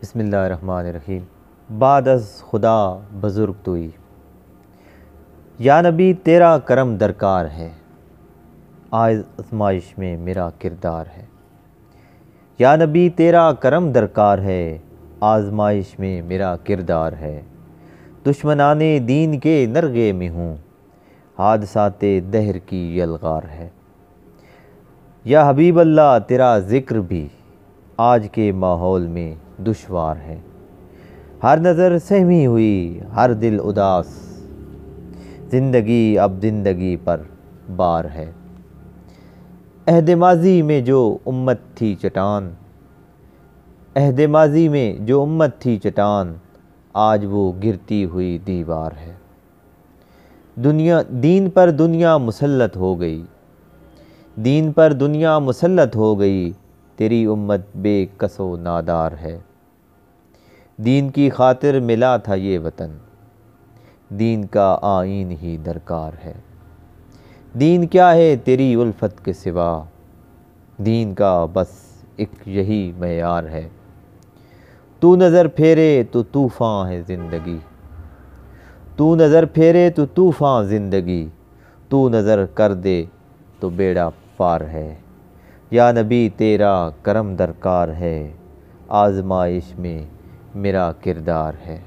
بسم اللہ الرحمن الرحیم۔ بعد از خدا بزرگ توئی، یا نبی تیرا کرم درکار ہے، آزمائش میں میرا کردار ہے۔ یا نبی تیرا کرم درکار ہے، آزمائش میں میرا کردار ہے۔ دشمنان دین کے نرغے میں ہوں، حادثات دہر کی یلغار ہے۔ یا حبیب اللہ تیرا ذکر بھی آج کے ماحول میں دشوار ہے۔ ہر نظر سہمی ہوئی، ہر دل اداس، زندگی اب زندگی پر بار ہے۔ عہد ماضی میں جو امت تھی چٹان، عہد ماضی میں جو امت تھی چٹان، آج وہ گرتی ہوئی دیوار ہے۔ دین پر دنیا مسلط ہو گئی، دین پر دنیا مسلط ہو گئی، تیری امت بے کس و نادار ہے۔ دین کی خاطر ملا تھا یہ وطن، دین کا آئین ہی درکار ہے۔ دین کیا ہے تیری الفت کے سوا، دین کا بس ایک یہی معیار ہے۔ تو نظر پھیرے تو طوفان ہے زندگی، تو نظر پھیرے تو طوفان زندگی، تو نظر کر دے تو بیڑا پار ہے۔ یا نبی تیرا کرم درکار ہے، آزمائش میں میرا کردار ہے۔